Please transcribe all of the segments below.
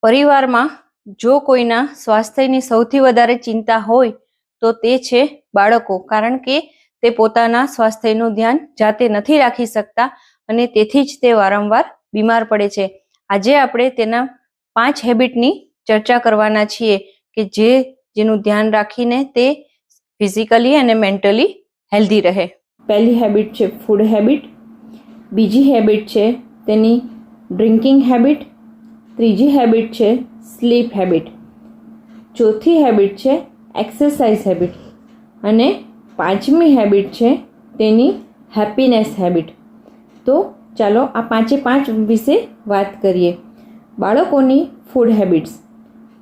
પરિવારમાં જો કોઈના સ્વાસ્થ્યની સૌથી વધારે ચિંતા હોય તો તે છે બાળકો, કારણ કે તે પોતાના સ્વાસ્થ્યનું ધ્યાન જાતે નથી રાખી શકતા અને તેથી જ તે વારંવાર બીમાર પડે છે. આજે આપણે તેના 5 હેબિટની ચર્ચા કરવાના છીએ કે જેનું ધ્યાન રાખીને તે ફિઝિકલી અને મેન્ટલી હેલ્ધી રહે. પહેલી હેબિટ છે ફૂડ હેબિટ, બીજી હેબિટ છે તેની ડ્રિંકિંગ હેબિટ, ત્રીજી હેબિટ છે સ્લીપ હેબિટ, ચોથી હેબિટ છે એક્સરસાઇઝ હેબિટ અને પાંચમી હેબિટ છે તેની હેપીનેસ હેબિટ. તો ચાલો આ 5 વિશે વાત કરીએ. બાળકોની ફૂડ હેબિટ્સ.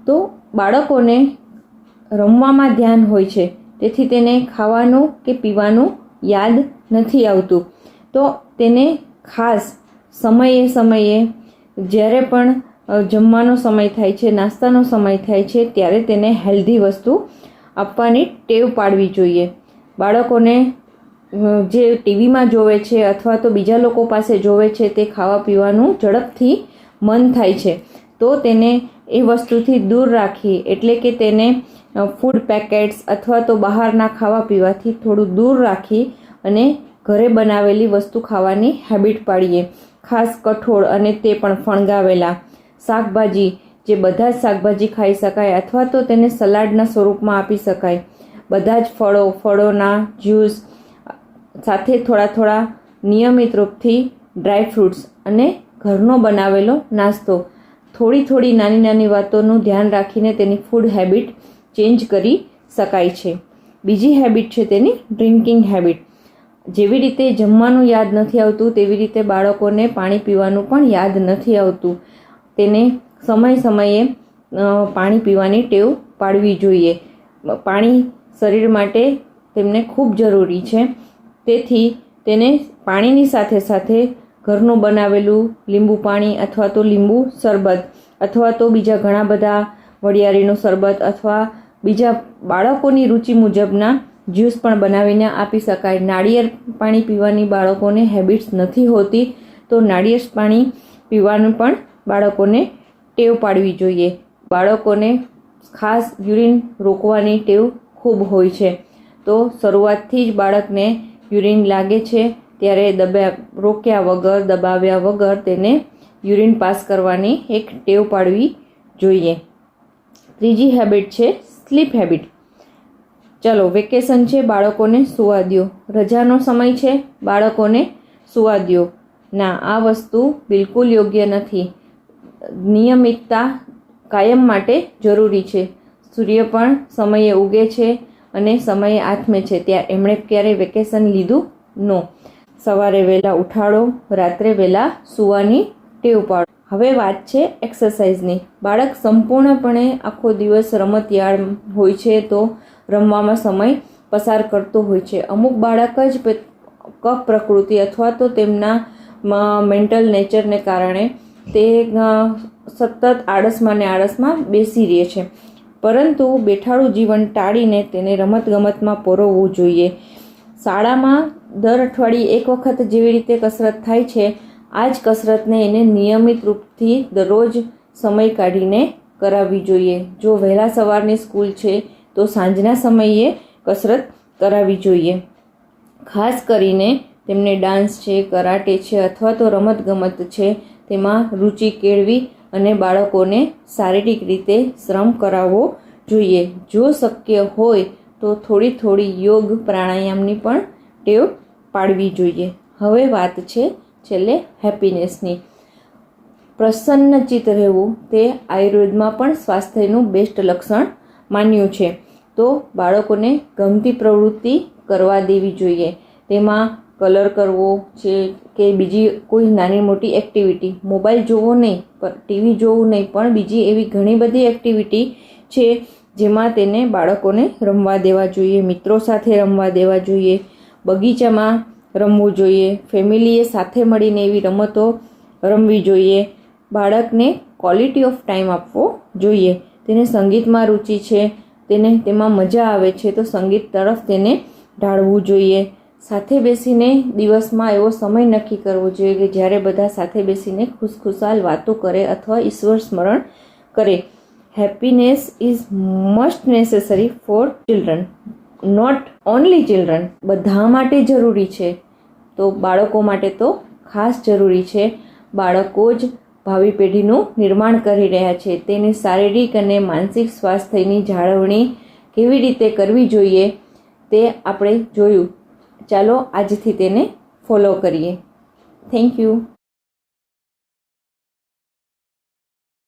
તો બાળકોને રમવામાં ધ્યાન હોય છે, તેથી તેને ખાવાનું કે પીવાનું યાદ નથી આવતું. તો તેને ખાસ સમયે જ્યારે પણ જમવાનો સમય થાય છે, નાસ્તાનો સમય થાય છે, ત્યારે તેને હેલ્ધી વસ્તુ આપવાની ટેવ પાડવી જોઈએ. બાળકોને જે ટીવીમાં જોવે છે અથવા તો બીજા લોકો પાસે જોવે છે તે ખાવા પીવાનું ઝડપથી મન થાય છે, તો તેને એ વસ્તુથી દૂર રાખી, એટલે કે તેને ફૂડ પેકેટ્સ અથવા તો બહારના ખાવા પીવાથી થોડું દૂર રાખી અને ઘરે બનાવેલી વસ્તુ ખાવાની હેબિટ પાડીએ. ખાસ કઠોળ અને તે પણ ફણગાવેલા શાકભાજી, જે બધા જ શાકભાજી ખાઈ શકાય અથવા તો તેને સલાડના સ્વરૂપમાં આપી શકાય. બધા જ ફળોના જ્યુસ સાથે થોડા નિયમિત રૂપથી ડ્રાય ફ્રૂટ્સ અને ઘરનો બનાવેલો નાસ્તો. થોડી નાની વાતોનું ધ્યાન રાખીને તેની ફૂડ હેબિટ ચેન્જ કરી શકાય છે. બીજી હેબિટ છે તેની ડ્રિંકિંગ હેબિટ. જેવી રીતે જમવાનું યાદ નથી આવતું તેવી રીતે બાળકોને પાણી પીવાનું પણ યાદ નથી આવતું. તેને સમયે પાણી પીવાની ટેવ પાડવી જોઈએ. પાણી શરીર માટે તેમને ખૂબ જરૂરી છે, તેથી તેને પાણીની સાથે ઘરનું બનાવેલું લીંબુ પાણી અથવા તો લીંબુ શરબત અથવા તો બીજા ઘણા બધા વરિયાળીનું શરબત અથવા બીજા બાળકોની રુચિ મુજબના જ્યુસ પણ બનાવીને આપી શકાય. નાળિયેર પાણી પીવાની બાળકોને હેબિટ્સ નથી હોતી, તો નાળિયેર પાણી પીવાનું પણ બાળકોને ટેવ પાડવી જોઈએ. બાળકોને ખાસ યુરિન રોકવાની ટેવ ખૂબ હોય છે, તો શરૂઆતથી જ બાળકને યુરિન લાગે છે ત્યારે રોક્યા વગર, દબાવ્યા વગર તેને યુરિન પાસ કરવાની એક ટેવ પાડવી જોઈએ. ત્રીજી હેબિટ છે સ્લીપ હેબિટ. ચલો, વેકેશન છે, બાળકોને સુવા દો. રજાનો સમય છે, બાળકોને સુવા દો. ના, આ વસ્તુ બિલકુલ યોગ્ય નથી. નિયમિતતા કાયમ માટે જરૂરી છે. સૂર્ય પણ સમયે ઉગે છે અને સમયે આથમે છે, ત્યાં એમણે ક્યારેય વેકેશન લીધું નો. સવારે વહેલા ઉઠાડો, રાત્રે વહેલા સૂવાની ટેવ પાડો. હવે વાત છે એક્સરસાઇઝની. બાળક સંપૂર્ણપણે આખો દિવસ રમતિયાળ હોય છે, તો રમવામાં સમય પસાર કરતો હોય છે. અમુક બાળક જ કફ પ્રકૃતિ અથવા તો તેમના મેન્ટલ નેચરને કારણે તે સતત આળસમાં બેસી રહે છે, પરંતુ બેઠાડું જીવન ટાળીને તેને રમતગમતમાં પરોવવું જોઈએ. શાળામાં દર અઠવાડિયે એક વખત જેવી રીતે કસરત થાય છે, આ જ કસરતને એને નિયમિત રૂપથી દરરોજ સમય કાઢીને કરાવવી જોઈએ. જો વહેલા સવારની સ્કૂલ છે તો સાંજના સમયે કસરત કરાવવી જોઈએ. ખાસ કરીને તેમને ડાન્સ છે, કરાટે છે અથવા તો રમતગમત છે તેમાં રુચિ કેળવી અને બાળકોને શારીરિક રીતે શ્રમ કરાવવો જોઈએ. જો શક્ય હોય તો થોડી યોગ પ્રાણાયામની પણ ટેવ પાડવી જોઈએ. હવે વાત છે છેલ્લે હેપીનેસની. પ્રસન્નચિત્ત રહેવું તે આયુર્વેદમાં પણ સ્વાસ્થ્યનું બેસ્ટ લક્ષણ માન્યું છે. તો બાળકોને ગમતી પ્રવૃત્તિ કરવા દેવી જોઈએ. તેમાં કલર કરવો છે કે બીજી કોઈ નાની મોટી એક્ટિવિટી, મોબાઈલ જોવો નહીં, ટીવી જોવું નહીં, પણ બીજી એવી ઘણી બધી એક્ટિવિટી છે જેમાં તેને બાળકોને રમવા દેવા જોઈએ. મિત્રો સાથે રમવા દેવા જોઈએ, બગીચામાં રમવું જોઈએ, ફેમિલીએ સાથે મળીને એવી રમતો રમવી જોઈએ. બાળકને ક્વોલિટી ઓફ ટાઈમ આપવો જોઈએ. તેને સંગીતમાં રુચિ છે, તેને તેમાં મજા આવે છે, તો સંગીત તરફ તેને ઢાળવું જોઈએ. સાથે બેસીને દિવસમાં એવો સમય નક્કી કરવો જોઈએ કે જ્યારે બધા સાથે બેસીને ખુશખુશાલ વાતો કરે અથવા ઈશ્વર સ્મરણ કરે. Happiness is must necessary for children, not only children. બધા માટે જરૂરી છે, તો બાળકો માટે તો ખાસ જરૂરી છે. બાળકો જ ભાવિ પેઢીનું નિર્માણ કરી રહ્યા છે. તેની શારીરિક અને માનસિક સ્વાસ્થ્યની જાળવણી કેવી રીતે કરવી જોઈએ તે આપણે જોયું. ચાલો આજથી તેને ફોલો કરીએ. Thank you.